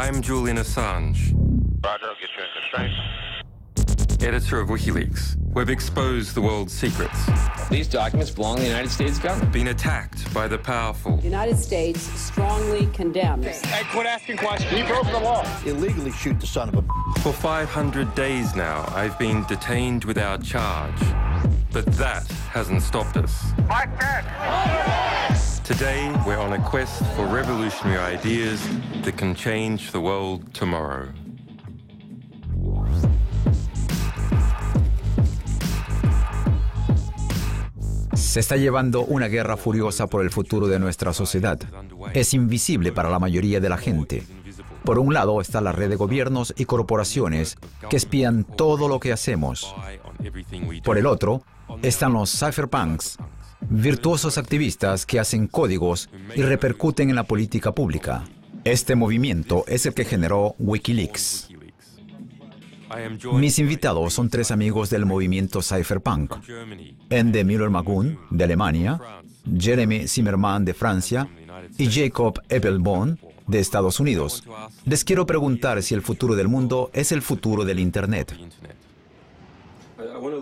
I'm Julian Assange, Roger, get you in constraint. editor of WikiLeaks. We've exposed the world's secrets, These documents belong to the United States government. been attacked by the powerful. The United States strongly condemns. Hey, quit asking questions. He broke the law. Illegally shoot the son of a... For 500 days now, I've been detained without charge. But that hasn't stopped us. Mike Pence! Today, we're on a quest for revolutionary ideas that can change the world tomorrow. Se está llevando una guerra furiosa por el futuro de nuestra sociedad. Es invisible para la mayoría de la gente. Por un lado está la red de gobiernos y corporaciones que espían todo lo que hacemos. Por el otro están los cypherpunks, virtuosos activistas que hacen códigos y repercuten en la política pública. Este movimiento es el que generó WikiLeaks. Mis invitados son tres amigos del movimiento cypherpunk. Ende Müller-Magun, de Alemania, Jeremy Zimmerman, de Francia, y Jacob Eppelborn, de Estados Unidos. Les quiero preguntar si el futuro del mundo es el futuro del Internet.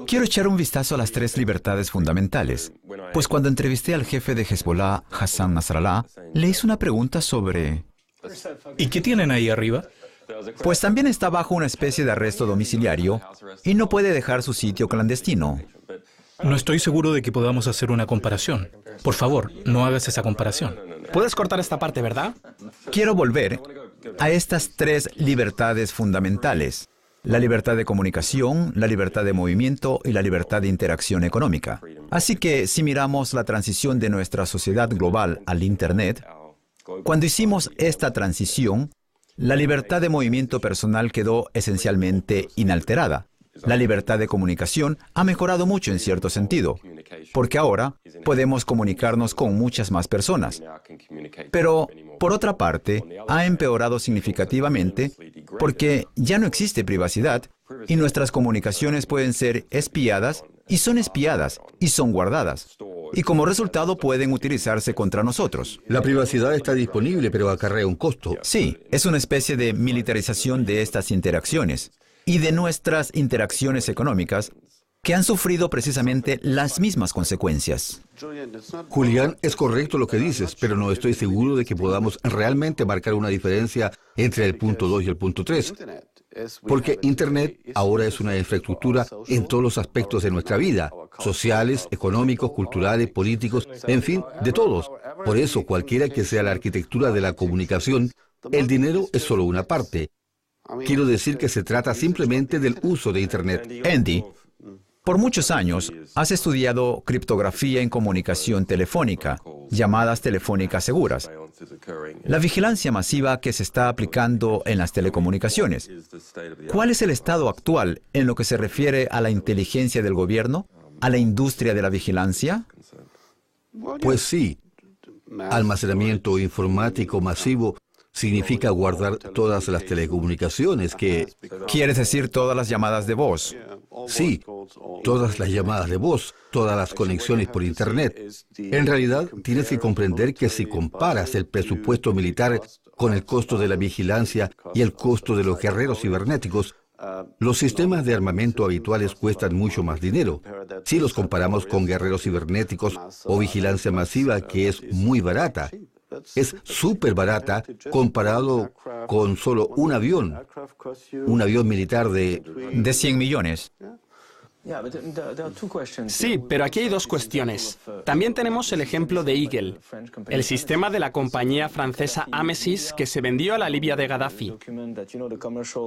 Quiero echar un vistazo a las tres libertades fundamentales, pues cuando entrevisté al jefe de Hezbollah, Hassan Nasrallah, le hice una pregunta sobre... ¿Y qué tienen ahí arriba? Pues también está bajo una especie de arresto domiciliario y no puede dejar su sitio clandestino. No estoy seguro de que podamos hacer una comparación. Por favor, no hagas esa comparación. Puedes cortar esta parte, ¿verdad? Quiero volver a estas tres libertades fundamentales: la libertad de comunicación, la libertad de movimiento y la libertad de interacción económica. Así que si miramos la transición de nuestra sociedad global al Internet, cuando hicimos esta transición, la libertad de movimiento personal quedó esencialmente inalterada. La libertad de comunicación ha mejorado mucho en cierto sentido, porque ahora podemos comunicarnos con muchas más personas. Pero, por otra parte, ha empeorado significativamente porque ya no existe privacidad y nuestras comunicaciones pueden ser espiadas y son guardadas. Y como resultado pueden utilizarse contra nosotros. La privacidad está disponible, pero acarrea un costo. Sí, es una especie de militarización de estas interacciones y de nuestras interacciones económicas que han sufrido precisamente las mismas consecuencias. Julián, es correcto lo que dices, pero no estoy seguro de que podamos realmente marcar una diferencia entre el punto 2 y el punto 3. Porque Internet ahora es una infraestructura en todos los aspectos de nuestra vida, sociales, económicos, culturales, políticos, en fin, de todos. Por eso, cualquiera que sea la arquitectura de la comunicación, el dinero es solo una parte. Quiero decir que se trata simplemente del uso de Internet. Andy, por muchos años has estudiado criptografía en comunicación telefónica, llamadas telefónicas seguras. La vigilancia masiva que se está aplicando en las telecomunicaciones. ¿Cuál es el estado actual en lo que se refiere a la inteligencia del gobierno, a la industria de la vigilancia? Pues sí, almacenamiento informático masivo significa guardar todas las telecomunicaciones que... ¿Quieres decir todas las llamadas de voz? Sí, todas las llamadas de voz, todas las conexiones por Internet. En realidad, tienes que comprender que si comparas el presupuesto militar con el costo de la vigilancia y el costo de los guerreros cibernéticos, los sistemas de armamento habituales cuestan mucho más dinero. Si los comparamos con guerreros cibernéticos o vigilancia masiva, que es muy barata. Es súper barata comparado con solo un avión militar de 100 millones. Sí, pero aquí hay dos cuestiones. También tenemos el ejemplo de Eagle, el sistema de la compañía francesa Amesis que se vendió a la Libia de Gaddafi.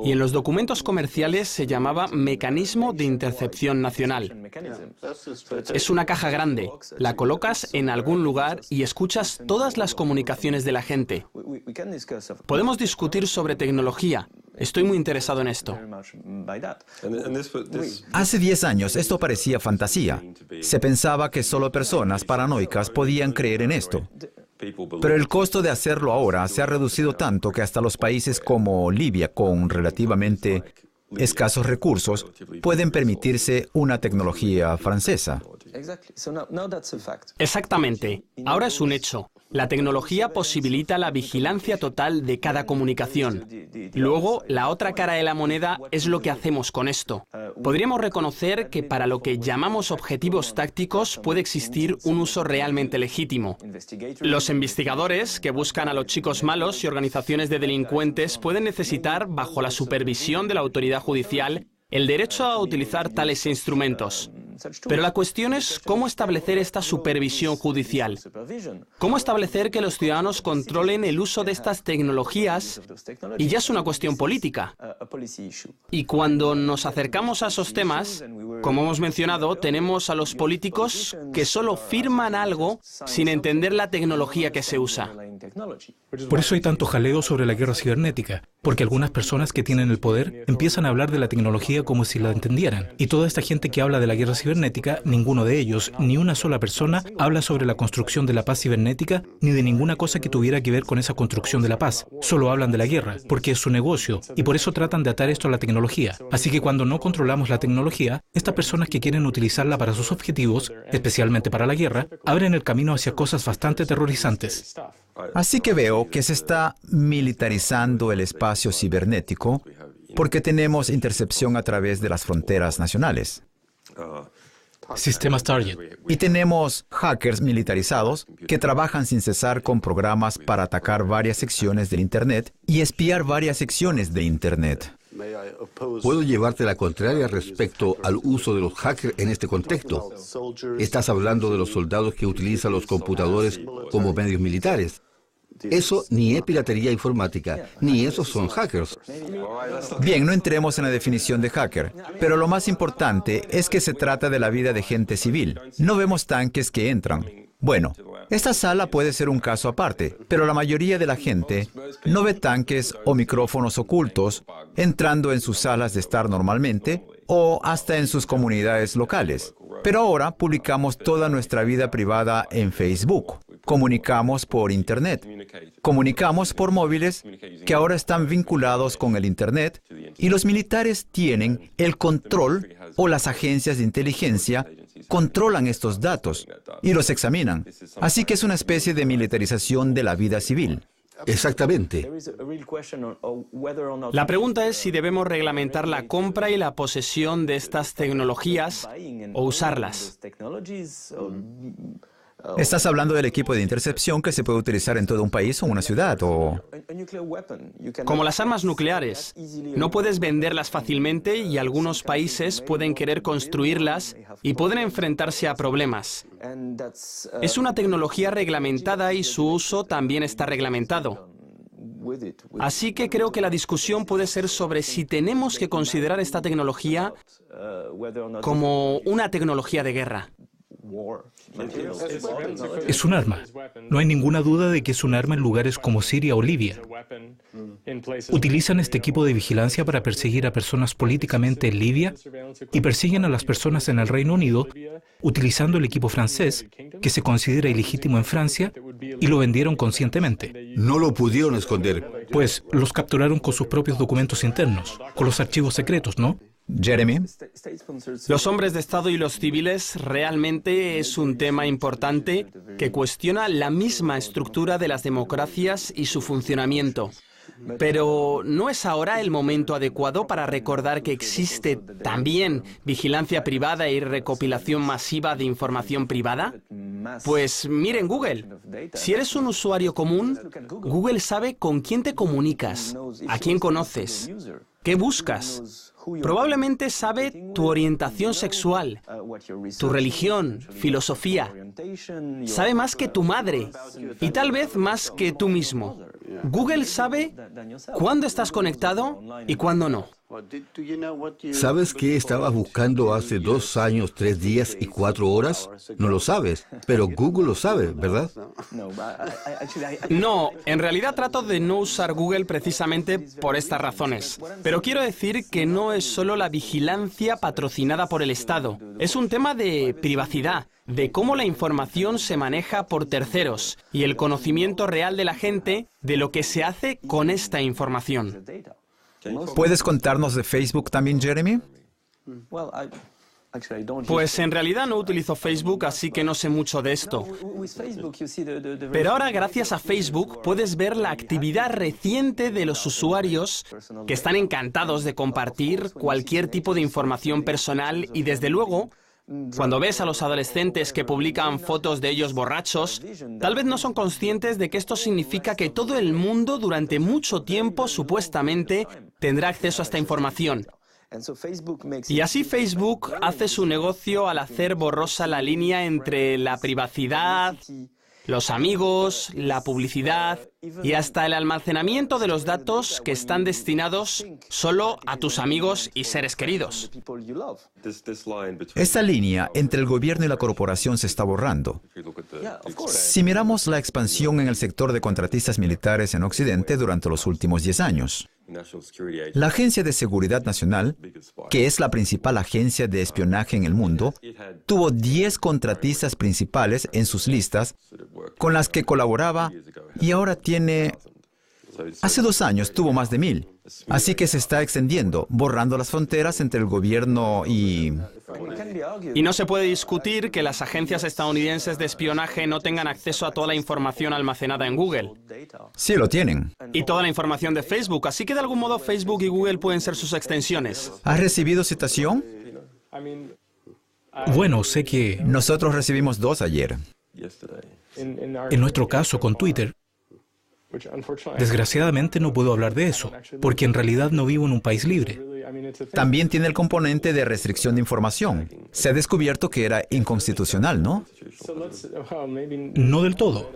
Y en los documentos comerciales se llamaba Mecanismo de Intercepción Nacional. Es una caja grande, la colocas en algún lugar y escuchas todas las comunicaciones de la gente. Podemos discutir sobre tecnología. Estoy muy interesado en esto. Hace 10 años esto parecía fantasía. Se pensaba que solo personas paranoicas podían creer en esto. Pero el costo de hacerlo ahora se ha reducido tanto que hasta los países como Libia, con relativamente escasos recursos, pueden permitirse una tecnología francesa. Exactamente. Ahora es un hecho. La tecnología posibilita la vigilancia total de cada comunicación. Luego, la otra cara de la moneda es lo que hacemos con esto. Podríamos reconocer que para lo que llamamos objetivos tácticos puede existir un uso realmente legítimo. Los investigadores que buscan a los chicos malos y organizaciones de delincuentes pueden necesitar, bajo la supervisión de la autoridad judicial, el derecho a utilizar tales instrumentos. Pero la cuestión es cómo establecer esta supervisión judicial. Cómo establecer que los ciudadanos controlen el uso de estas tecnologías, y ya es una cuestión política. Y cuando nos acercamos a esos temas, como hemos mencionado, tenemos a los políticos que solo firman algo sin entender la tecnología que se usa. Por eso hay tanto jaleo sobre la guerra cibernética, porque algunas personas que tienen el poder empiezan a hablar de la tecnología como si la entendieran. Y toda esta gente que habla de la guerra cibernética, ninguno de ellos, ni una sola persona, habla sobre la construcción de la paz cibernética, ni de ninguna cosa que tuviera que ver con esa construcción de la paz. Solo hablan de la guerra, porque es su negocio, y por eso tratan de atar esto a la tecnología. Así que cuando no controlamos la tecnología, estas personas que quieren utilizarla para sus objetivos, especialmente para la guerra, abren el camino hacia cosas bastante aterrorizantes. Así que veo que se está militarizando el espacio cibernético porque tenemos intercepción a través de las fronteras nacionales. Sistemas Target. Y tenemos hackers militarizados que trabajan sin cesar con programas para atacar varias secciones del Internet y espiar varias secciones de Internet. Puedo llevarte la contraria respecto al uso de los hackers en este contexto. Estás hablando de los soldados que utilizan los computadores como medios militares. Eso ni es piratería informática, ni esos son hackers. Bien, no entremos en la definición de hacker, pero lo más importante es que se trata de la vida de gente civil. No vemos tanques que entran. Bueno, esta sala puede ser un caso aparte, pero la mayoría de la gente no ve tanques o micrófonos ocultos entrando en sus salas de estar normalmente o hasta en sus comunidades locales. Pero ahora publicamos toda nuestra vida privada en Facebook. Comunicamos por Internet. Comunicamos por móviles que ahora están vinculados con el Internet y los militares tienen el control o las agencias de inteligencia controlan estos datos y los examinan. Así que es una especie de militarización de la vida civil. Exactamente. La pregunta es si debemos reglamentar la compra y la posesión de estas tecnologías o usarlas. ¿Estás hablando del equipo de intercepción que se puede utilizar en todo un país o una ciudad? O... Como las armas nucleares. No puedes venderlas fácilmente y algunos países pueden querer construirlas y pueden enfrentarse a problemas. Es una tecnología reglamentada y su uso también está reglamentado. Así que creo que la discusión puede ser sobre si tenemos que considerar esta tecnología como una tecnología de guerra. Es un arma. No hay ninguna duda de que es un arma en lugares como Siria o Libia. Utilizan este equipo de vigilancia para perseguir a personas políticamente en Libia y persiguen a las personas en el Reino Unido utilizando el equipo francés, que se considera ilegítimo en Francia, y lo vendieron conscientemente. No lo pudieron esconder. Pues los capturaron con sus propios documentos internos, con los archivos secretos, ¿no? Jeremy. Los hombres de Estado y los civiles realmente es un tema importante que cuestiona la misma estructura de las democracias y su funcionamiento. Pero ¿no es ahora el momento adecuado para recordar que existe también vigilancia privada y recopilación masiva de información privada? Pues miren Google. Si eres un usuario común, Google sabe con quién te comunicas, a quién conoces, qué buscas. Probablemente sabe tu orientación sexual, tu religión, filosofía. Sabe más que tu madre y tal vez más que tú mismo. Google sabe cuándo estás conectado y cuándo no. ¿Sabes qué estabas buscando hace 2 años, 3 días y 4 horas? No lo sabes, pero Google lo sabe, ¿verdad? No, en realidad trato de no usar Google precisamente por estas razones. Pero quiero decir que no es solo la vigilancia patrocinada por el Estado. Es un tema de privacidad, de cómo la información se maneja por terceros y el conocimiento real de la gente de lo que se hace con esta información. ¿Puedes contarnos de Facebook también, Jeremy? Pues en realidad no utilizo Facebook, así que no sé mucho de esto. Pero ahora, gracias a Facebook, puedes ver la actividad reciente de los usuarios que están encantados de compartir cualquier tipo de información personal y, desde luego, cuando ves a los adolescentes que publican fotos de ellos borrachos, tal vez no son conscientes de que esto significa que todo el mundo durante mucho tiempo, supuestamente, tendrá acceso a esta información. Y así Facebook hace su negocio al hacer borrosa la línea entre la privacidad, los amigos, la publicidad y hasta el almacenamiento de los datos que están destinados solo a tus amigos y seres queridos. Esta línea entre el gobierno y la corporación se está borrando. Si miramos la expansión en el sector de contratistas militares en Occidente durante los últimos 10 años, la Agencia de Seguridad Nacional, que es la principal agencia de espionaje en el mundo, tuvo 10 contratistas principales en sus listas con las que colaboraba y ahora tiene... Hace 2 años tuvo más de 1000. Así que se está extendiendo, borrando las fronteras entre el gobierno y... Y no se puede discutir que las agencias estadounidenses de espionaje no tengan acceso a toda la información almacenada en Google. Sí, lo tienen. Y toda la información de Facebook, así que de algún modo Facebook y Google pueden ser sus extensiones. ¿Has recibido citación? Bueno, sé que Nosotros recibimos 2 ayer. en nuestro caso con Twitter, desgraciadamente no puedo hablar de eso, porque en realidad no vivo en un país libre. También tiene el componente de restricción de información. Se ha descubierto que era inconstitucional, ¿no? No del todo.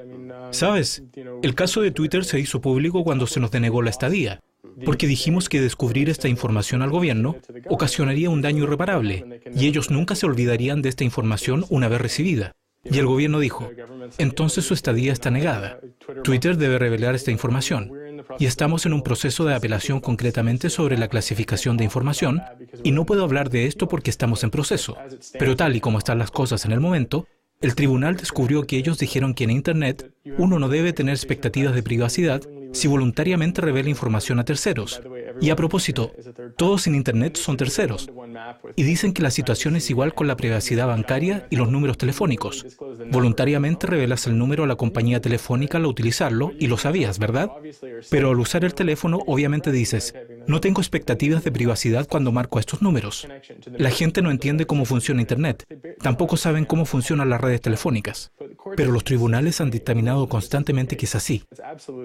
¿Sabes? El caso de Twitter se hizo público cuando se nos denegó la estadía, porque dijimos que descubrir esta información al gobierno ocasionaría un daño irreparable, y ellos nunca se olvidarían de esta información una vez recibida. Y el gobierno dijo, entonces su estadía está negada. Twitter debe revelar esta información. Y estamos en un proceso de apelación concretamente sobre la clasificación de información, y no puedo hablar de esto porque estamos en proceso. Pero tal y como están las cosas en el momento, el tribunal descubrió que ellos dijeron que en Internet uno no debe tener expectativas de privacidad si voluntariamente revela información a terceros. Y a propósito, todos en Internet son terceros. Y dicen que la situación es igual con la privacidad bancaria y los números telefónicos. Voluntariamente revelas el número a la compañía telefónica al utilizarlo, y lo sabías, ¿verdad? Pero al usar el teléfono, obviamente dices, no tengo expectativas de privacidad cuando marco estos números. La gente no entiende cómo funciona Internet. Tampoco saben cómo funcionan las redes telefónicas. Pero los tribunales han dictaminado constantemente que es así.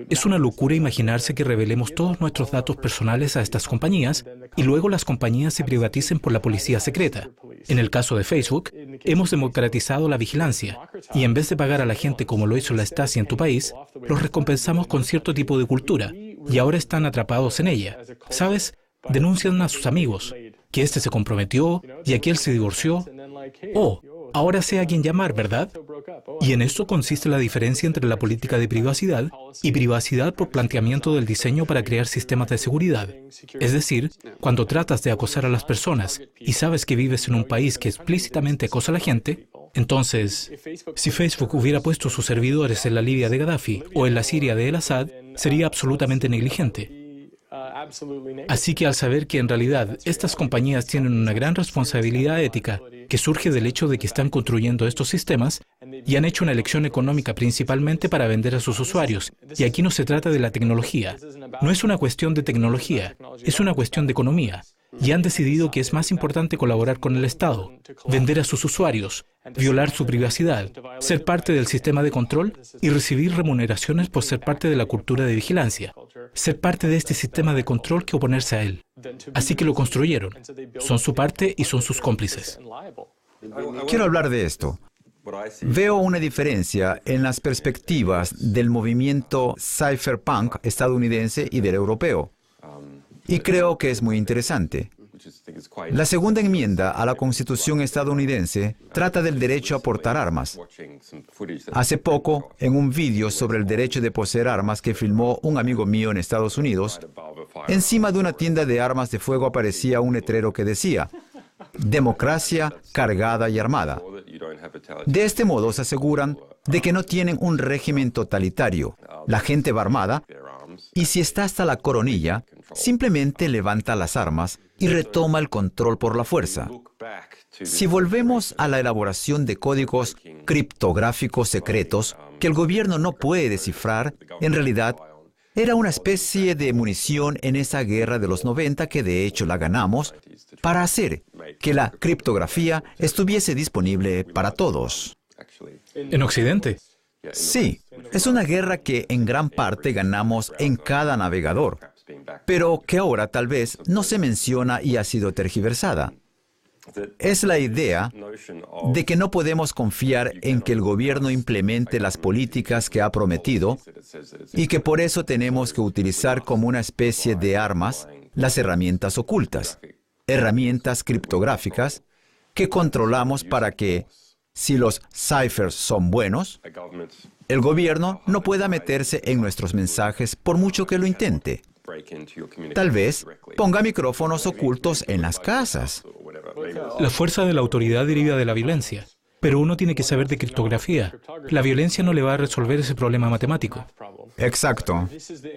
Es una locura imaginarse que revelemos todos nuestros datos personales a estas compañías y luego las compañías se privaticen por la policía secreta. En el caso de Facebook, hemos democratizado la vigilancia y en vez de pagar a la gente como lo hizo la Stasi en tu país, los recompensamos con cierto tipo de cultura y ahora están atrapados en ella. ¿Sabes? Denuncian a sus amigos, que este se comprometió y aquel se divorció. Oh, ahora sé a quién llamar, ¿verdad? Y en esto consiste la diferencia entre la política de privacidad y privacidad por planteamiento del diseño para crear sistemas de seguridad. Es decir, cuando tratas de acosar a las personas y sabes que vives en un país que explícitamente acosa a la gente, entonces, si Facebook hubiera puesto sus servidores en la Libia de Gaddafi o en la Siria de El Assad, sería absolutamente negligente. Así que al saber que en realidad estas compañías tienen una gran responsabilidad ética que surge del hecho de que están construyendo estos sistemas y han hecho una elección económica principalmente para vender a sus usuarios, y aquí no se trata de la tecnología, no es una cuestión de tecnología, es una cuestión de economía, y han decidido que es más importante colaborar con el Estado, vender a sus usuarios, violar su privacidad, ser parte del sistema de control y recibir remuneraciones por ser parte de la cultura de vigilancia, ser parte de este sistema de control que oponerse a él. Así que lo construyeron. Son su parte y son sus cómplices. Quiero hablar de esto. Veo una diferencia en las perspectivas del movimiento cypherpunk estadounidense y del europeo. Y creo que es muy interesante. La segunda enmienda a la Constitución estadounidense trata del derecho a portar armas. Hace poco, en un vídeo sobre el derecho de poseer armas que filmó un amigo mío en Estados Unidos, encima de una tienda de armas de fuego aparecía un letrero que decía, democracia cargada y armada. De este modo se aseguran de que no tienen un régimen totalitario. La gente va armada y si está hasta la coronilla, simplemente levanta las armas y retoma el control por la fuerza. Si volvemos a la elaboración de códigos criptográficos secretos que el gobierno no puede descifrar, en realidad era una especie de munición en esa guerra de los 90 que de hecho la ganamos para hacer que la criptografía estuviese disponible para todos. ¿En Occidente? Sí, es una guerra que en gran parte ganamos en cada navegador, pero que ahora tal vez no se menciona y ha sido tergiversada. Es la idea de que no podemos confiar en que el gobierno implemente las políticas que ha prometido y que por eso tenemos que utilizar como una especie de armas las herramientas ocultas, herramientas criptográficas que controlamos para que, si los ciphers son buenos, el gobierno no pueda meterse en nuestros mensajes por mucho que lo intente. Tal vez ponga micrófonos ocultos en las casas. La fuerza de la autoridad deriva de la violencia, pero uno tiene que saber de criptografía. La violencia no le va a resolver ese problema matemático. Exacto.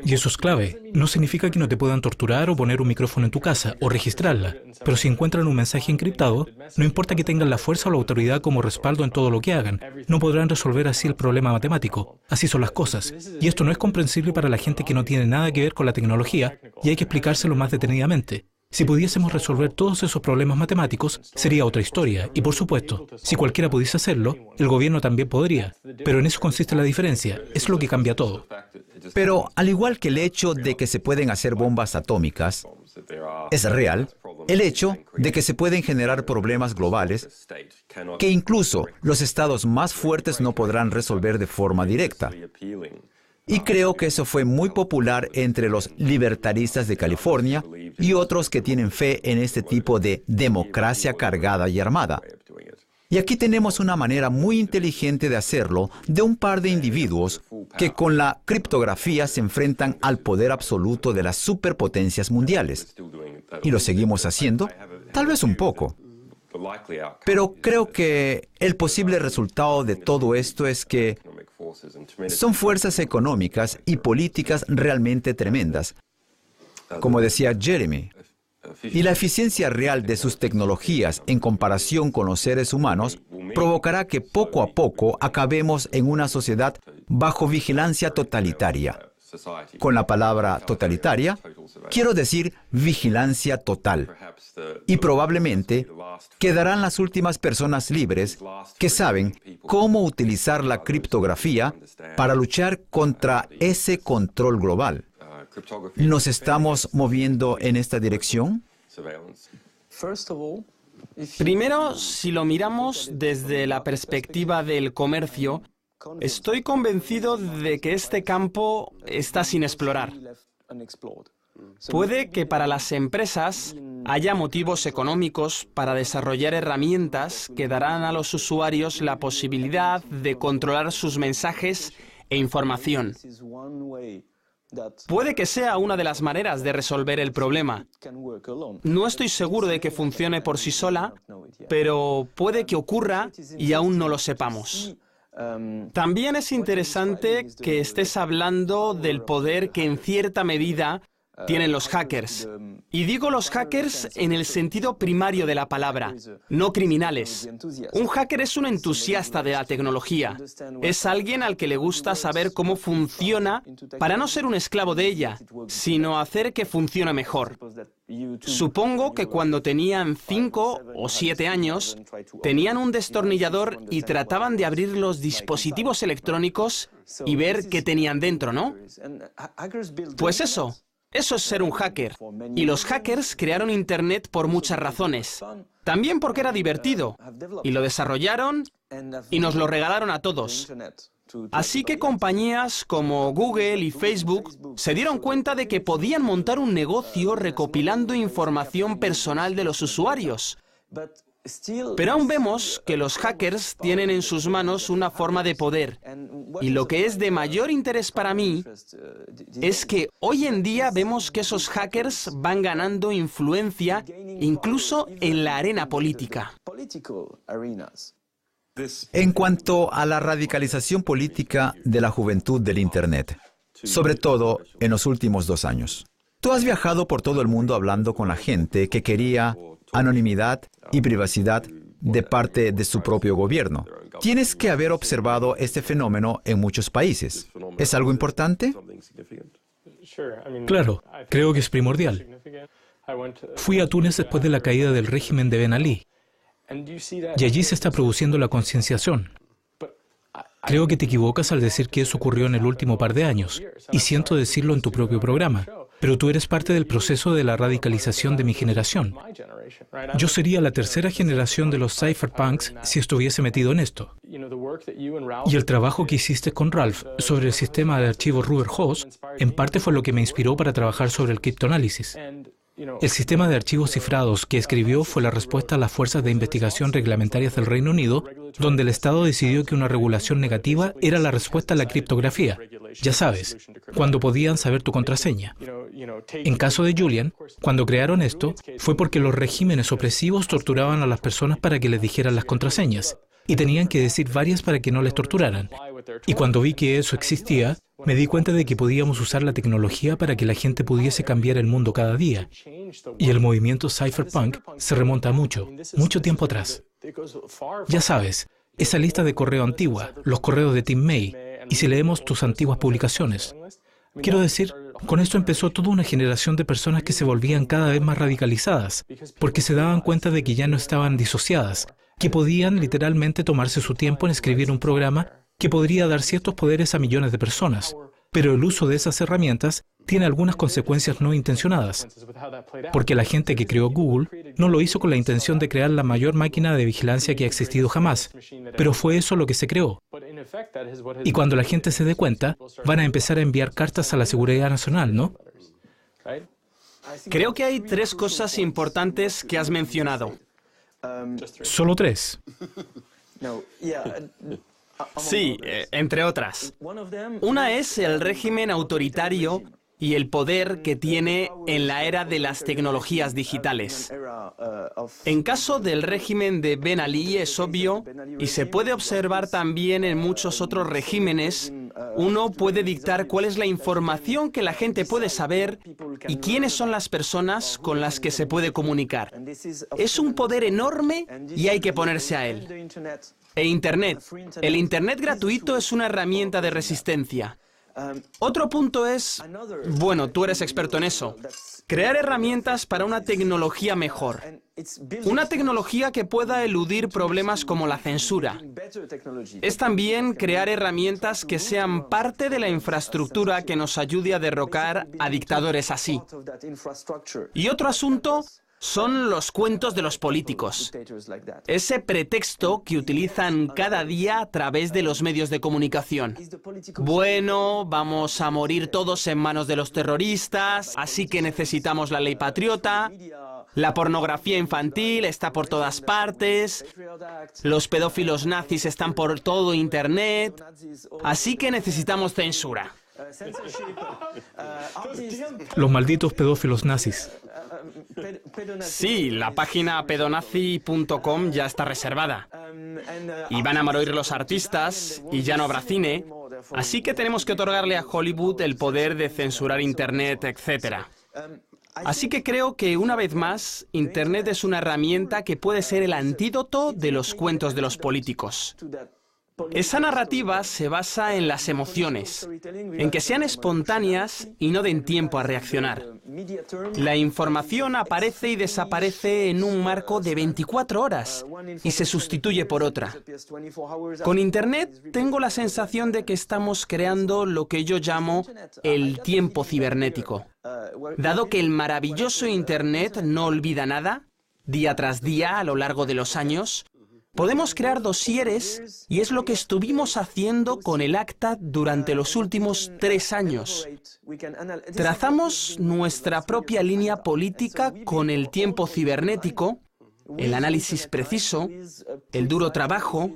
Y eso es clave. No significa que no te puedan torturar o poner un micrófono en tu casa o registrarla, pero si encuentran un mensaje encriptado, no importa que tengan la fuerza o la autoridad como respaldo en todo lo que hagan, no podrán resolver así el problema matemático. Así son las cosas. Y esto no es comprensible para la gente que no tiene nada que ver con la tecnología y hay que explicárselo más detenidamente. Si pudiésemos resolver todos esos problemas matemáticos, sería otra historia. Y por supuesto, si cualquiera pudiese hacerlo, el gobierno también podría. Pero en eso consiste la diferencia. Es lo que cambia todo. Pero al igual que el hecho de que se pueden hacer bombas atómicas, es real el hecho de que se pueden generar problemas globales que incluso los estados más fuertes no podrán resolver de forma directa. Y creo que eso fue muy popular entre los libertaristas de California y otros que tienen fe en este tipo de democracia cargada y armada. Y aquí tenemos una manera muy inteligente de hacerlo de un par de individuos que con la criptografía se enfrentan al poder absoluto de las superpotencias mundiales. ¿Y lo seguimos haciendo? Tal vez un poco. Pero creo que el posible resultado de todo esto es que son fuerzas económicas y políticas realmente tremendas, como decía Jeremy. Y la eficiencia real de sus tecnologías en comparación con los seres humanos provocará que poco a poco acabemos en una sociedad bajo vigilancia totalitaria. Con la palabra totalitaria, quiero decir vigilancia total. Y probablemente quedarán las últimas personas libres que saben cómo utilizar la criptografía para luchar contra ese control global. ¿Nos estamos moviendo en esta dirección? Primero, si lo miramos desde la perspectiva del comercio, estoy convencido de que este campo está sin explorar. Puede que para las empresas haya motivos económicos para desarrollar herramientas que darán a los usuarios la posibilidad de controlar sus mensajes e información. Puede que sea una de las maneras de resolver el problema. No estoy seguro de que funcione por sí sola, pero puede que ocurra y aún no lo sepamos. También es interesante que estés hablando del poder que en cierta medida tienen los hackers. Y digo los hackers en el sentido primario de la palabra, no criminales. Un hacker es un entusiasta de la tecnología. Es alguien al que le gusta saber cómo funciona para no ser un esclavo de ella, sino hacer que funcione mejor. Supongo que cuando tenían 5 o 7 años, tenían un destornillador y trataban de abrir los dispositivos electrónicos y ver qué tenían dentro, ¿no? Pues eso es ser un hacker. Y los hackers crearon Internet por muchas razones. También porque era divertido. Y lo desarrollaron y nos lo regalaron a todos. Así que compañías como Google y Facebook se dieron cuenta de que podían montar un negocio recopilando información personal de los usuarios. Pero aún vemos que los hackers tienen en sus manos una forma de poder. Y lo que es de mayor interés para mí es que hoy en día vemos que esos hackers van ganando influencia incluso en la arena política. En cuanto a la radicalización política de la juventud del Internet, sobre todo en los últimos 2 años, Tú has viajado por todo el mundo hablando con la gente que quería anonimidad y privacidad de parte de su propio gobierno. Tienes que haber observado este fenómeno en muchos países. ¿Es algo importante? Claro, creo que es primordial. Fui a Túnez después de la caída del régimen de Ben Ali, y allí se está produciendo la concienciación. Creo que te equivocas al decir que eso ocurrió en el último par de años, y siento decirlo en tu propio programa, pero tú eres parte del proceso de la radicalización de mi generación. Yo sería la tercera generación de los cypherpunks si estuviese metido en esto. Y el trabajo que hiciste con Ralph sobre el sistema de archivos Ruber-Haas, en parte fue lo que me inspiró para trabajar sobre el criptoanálisis. El sistema de archivos cifrados que escribió fue la respuesta a las fuerzas de investigación reglamentarias del Reino Unido, donde el Estado decidió que una regulación negativa era la respuesta a la criptografía. Ya sabes, cuando podían saber tu contraseña. En caso de Julian, cuando crearon esto, fue porque los regímenes opresivos torturaban a las personas para que les dijeran las contraseñas, y tenían que decir varias para que no les torturaran. Y cuando vi que eso existía, me di cuenta de que podíamos usar la tecnología para que la gente pudiese cambiar el mundo cada día. Y el movimiento cypherpunk se remonta mucho tiempo atrás. Ya sabes, esa lista de correo antigua, los correos de Tim May, y si leemos tus antiguas publicaciones. Quiero decir, con esto empezó toda una generación de personas que se volvían cada vez más radicalizadas, porque se daban cuenta de que ya no estaban disociadas, que podían literalmente tomarse su tiempo en escribir un programa que podría dar ciertos poderes a millones de personas, pero el uso de esas herramientas tiene algunas consecuencias no intencionadas, porque la gente que creó Google no lo hizo con la intención de crear la mayor máquina de vigilancia que ha existido jamás, pero fue eso lo que se creó. Y cuando la gente se dé cuenta, van a empezar a enviar cartas a la seguridad nacional, ¿no? Creo que hay 3 cosas importantes que has mencionado. Solo 3. Sí, entre otras. Una es el régimen autoritario y el poder que tiene en la era de las tecnologías digitales. En caso del régimen de Ben Ali es obvio, y se puede observar también en muchos otros regímenes, uno puede dictar cuál es la información que la gente puede saber y quiénes son las personas con las que se puede comunicar. Es un poder enorme y hay que ponerse a él. E Internet. El Internet gratuito es una herramienta de resistencia. Otro punto es, bueno, tú eres experto en eso, crear herramientas para una tecnología mejor. Una tecnología que pueda eludir problemas como la censura. Es también crear herramientas que sean parte de la infraestructura que nos ayude a derrocar a dictadores así. Y otro asunto son los cuentos de los políticos. Ese pretexto que utilizan cada día a través de los medios de comunicación. Bueno, vamos a morir todos en manos de los terroristas, así que necesitamos la ley patriota. La pornografía infantil está por todas partes. Los pedófilos nazis están por todo Internet. Así que necesitamos censura. Los malditos pedófilos nazis. Sí, la página pedonazi.com ya está reservada. Y van a morir los artistas y ya no habrá cine. Así que tenemos que otorgarle a Hollywood el poder de censurar Internet, etc. Así que creo que, una vez más, Internet es una herramienta que puede ser el antídoto de los cuentos de los políticos. Esa narrativa se basa en las emociones, en que sean espontáneas y no den tiempo a reaccionar. La información aparece y desaparece en un marco de 24 horas y se sustituye por otra. Con Internet tengo la sensación de que estamos creando lo que yo llamo el tiempo cibernético. Dado que el maravilloso Internet no olvida nada, día tras día a lo largo de los años, podemos crear dosieres y es lo que estuvimos haciendo con el ACTA durante los últimos 3 años. Trazamos nuestra propia línea política con el tiempo cibernético, el análisis preciso, el duro trabajo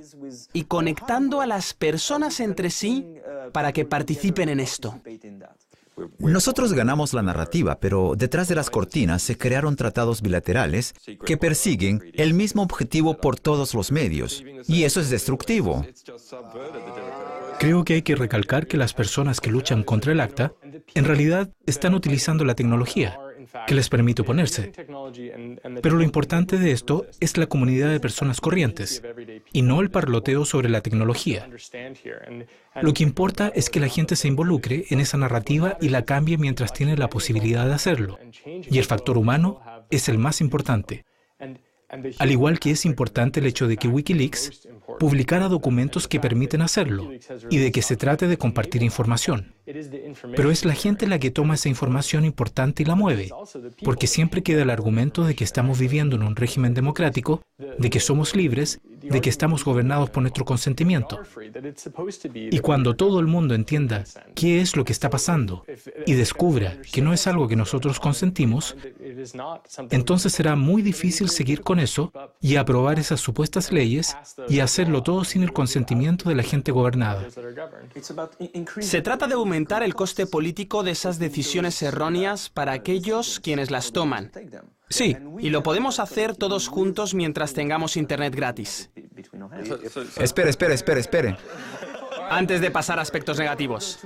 y conectando a las personas entre sí para que participen en esto. Nosotros ganamos la narrativa, pero detrás de las cortinas se crearon tratados bilaterales que persiguen el mismo objetivo por todos los medios, y eso es destructivo. Creo que hay que recalcar que las personas que luchan contra el ACTA En realidad, están utilizando la tecnología que les permite oponerse. Pero lo importante de esto es la comunidad de personas corrientes y no el parloteo sobre la tecnología. Lo que importa es que la gente se involucre en esa narrativa y la cambie mientras tiene la posibilidad de hacerlo. Y el factor humano es el más importante. Al igual que es importante el hecho de que Wikileaks publicara documentos que permiten hacerlo y de que se trate de compartir información. Pero es la gente la que toma esa información importante y la mueve, porque siempre queda el argumento de que estamos viviendo en un régimen democrático, de que somos libres, de que estamos gobernados por nuestro consentimiento. Y cuando todo el mundo entienda qué es lo que está pasando y descubra que no es algo que nosotros consentimos, entonces será muy difícil seguir con eso y aprobar esas supuestas leyes y hacerlo todo sin el consentimiento de la gente gobernada. Se trata de aumentar el coste político de esas decisiones erróneas para aquellos quienes las toman. Sí, y lo podemos hacer todos juntos mientras tengamos internet gratis. Espere. Antes de pasar a aspectos negativos.